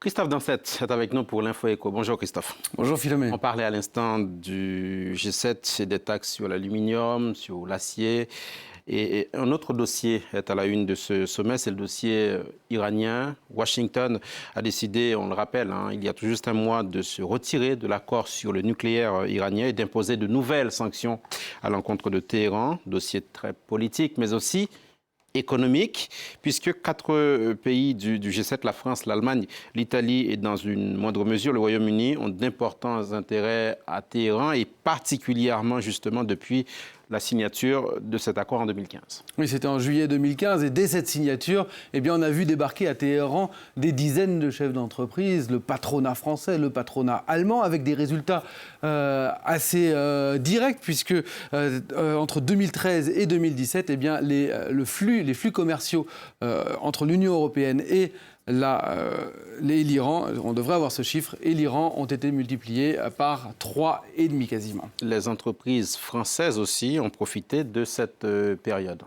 Christophe Dansette est avec nous pour l'Info Éco. Bonjour Christophe. Bonjour Philomène. On parlait à l'instant du G7 et des taxes sur l'aluminium, sur l'acier. Et un autre dossier est à la une de ce sommet, c'est le dossier iranien. Washington a décidé, on le rappelle, il y a tout juste un mois, de se retirer de l'accord sur le nucléaire iranien et d'imposer de nouvelles sanctions à l'encontre de Téhéran. Dossier très politique, mais aussi économique, puisque 4 pays du G7, la France, l'Allemagne, l'Italie et dans une moindre mesure le Royaume-Uni, ont d'importants intérêts à Téhéran et particulièrement justement depuis la signature de cet accord en 2015. Oui, c'était en juillet 2015 et dès cette signature, on a vu débarquer à Téhéran des dizaines de chefs d'entreprise, le patronat français, le patronat allemand, avec des résultats assez directs puisque entre 2013 et 2017, les flux commerciaux entre l'Union européenne et l'Iran, on devrait avoir ce chiffre, et l'Iran ont été multipliés par 3,5 quasiment. Les entreprises françaises aussi ont profité de cette période.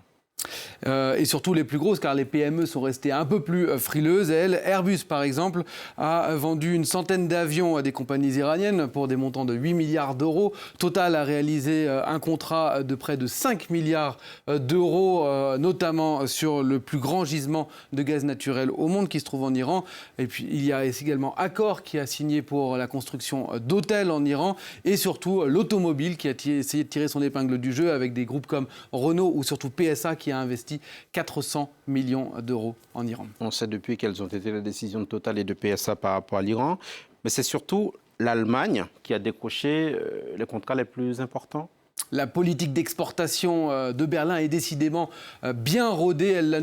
Et surtout les plus grosses, car les PME sont restées un peu plus frileuses. Airbus, par exemple, a vendu une centaine d'avions à des compagnies iraniennes pour des montants de 8 milliards d'euros. Total a réalisé un contrat de près de 5 milliards d'euros, notamment sur le plus grand gisement de gaz naturel au monde qui se trouve en Iran. Et puis il y a également Accor qui a signé pour la construction d'hôtels en Iran. Et surtout l'automobile qui a essayé de tirer son épingle du jeu avec des groupes comme Renault ou surtout PSA qui a investi 400 millions d'euros en Iran. On sait depuis quelles ont été les décisions de Total et de PSA par rapport à l'Iran, mais c'est surtout l'Allemagne qui a décroché les contrats les plus importants. La politique d'exportation de Berlin est décidément bien rodée. Elle l'a à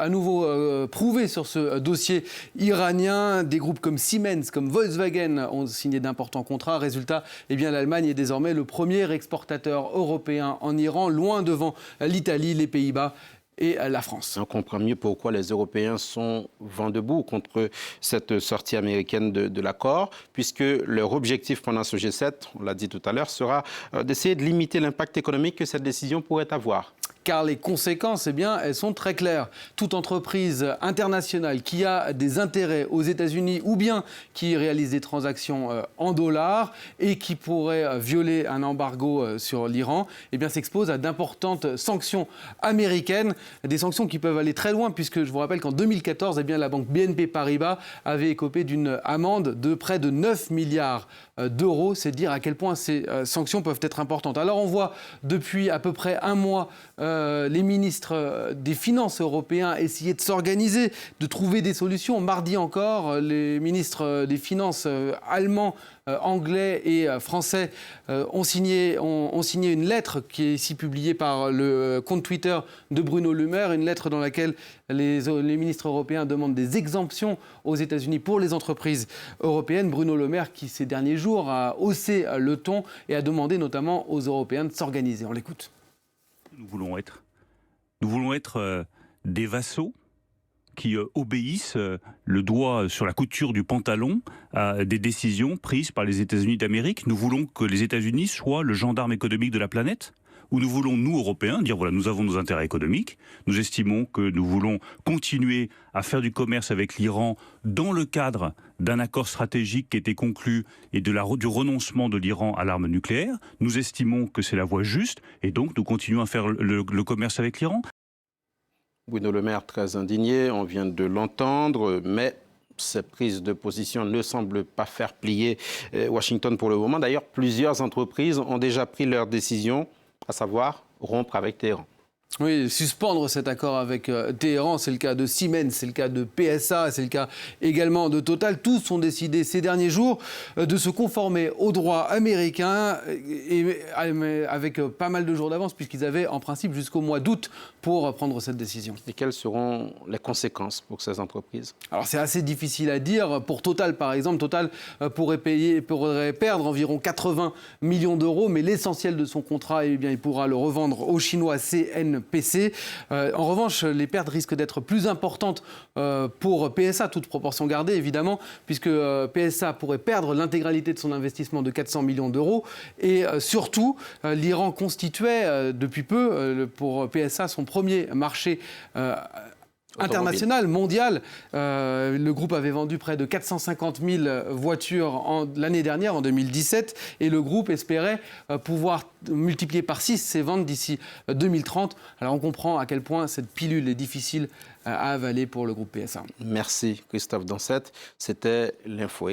nouveau prouvé sur ce dossier iranien. Des groupes comme Siemens, comme Volkswagen ont signé d'importants contrats. Résultat, l'Allemagne est désormais le premier exportateur européen en Iran, loin devant l'Italie, les Pays-Bas et la France. On comprend mieux pourquoi les Européens sont vent debout contre cette sortie américaine de l'accord, puisque leur objectif pendant ce G7, on l'a dit tout à l'heure, sera d'essayer de limiter l'impact économique que cette décision pourrait avoir. Car les conséquences, elles sont très claires. Toute entreprise internationale qui a des intérêts aux États-Unis ou bien qui réalise des transactions en dollars et qui pourrait violer un embargo sur l'Iran, s'expose à d'importantes sanctions américaines, des sanctions qui peuvent aller très loin puisque je vous rappelle qu'en 2014, la banque BNP Paribas avait écopé d'une amende de près de 9 milliards d'euros. C'est dire à quel point ces sanctions peuvent être importantes. Alors on voit depuis à peu près un mois les ministres des Finances européens essayer de s'organiser, de trouver des solutions. Mardi encore, les ministres des Finances allemands, anglais et français ont signé une lettre qui est ici publiée par le compte Twitter de Bruno Le Maire, une lettre dans laquelle les ministres européens demandent des exemptions aux États-Unis pour les entreprises européennes. Bruno Le Maire qui, ces derniers jours, a haussé le ton et a demandé notamment aux Européens de s'organiser. On l'écoute. Nous voulons être des vassaux qui obéissent le doigt sur la couture du pantalon à des décisions prises par les États-Unis d'Amérique. Nous voulons que les États-Unis soient le gendarme économique de la planète. Ou nous voulons, nous, Européens, dire voilà, nous avons nos intérêts économiques, nous estimons que nous voulons continuer à faire du commerce avec l'Iran dans le cadre d'un accord stratégique qui a été conclu et du renoncement de l'Iran à l'arme nucléaire. Nous estimons que c'est la voie juste et donc nous continuons à faire le commerce avec l'Iran. Bruno Le Maire très indigné, on vient de l'entendre, mais cette prise de position ne semble pas faire plier Washington pour le moment. D'ailleurs, plusieurs entreprises ont déjà pris leur décision, à savoir rompre avec Téhéran. Oui, suspendre cet accord avec Téhéran, c'est le cas de Siemens, c'est le cas de PSA, c'est le cas également de Total. Tous ont décidé ces derniers jours de se conformer au droit américain et avec pas mal de jours d'avance puisqu'ils avaient en principe jusqu'au mois d'août pour prendre cette décision. Et quelles seront les conséquences pour ces entreprises ? Alors c'est assez difficile à dire. Pour Total par exemple, Total pourrait perdre environ 80 millions d'euros, mais l'essentiel de son contrat, il pourra le revendre aux Chinois CNPC. En revanche, les pertes risquent d'être plus importantes pour PSA, toute proportion gardée évidemment, puisque PSA pourrait perdre l'intégralité de son investissement de 400 millions d'euros. Et surtout, l'Iran constituait depuis peu pour PSA son premier marché international, mondial. Le groupe avait vendu près de 450 000 voitures l'année dernière, en 2017, et le groupe espérait pouvoir multiplier par 6 ses ventes d'ici 2030. Alors on comprend à quel point cette pilule est difficile à avaler pour le groupe PSA. Merci Christophe Dansette. C'était l'info.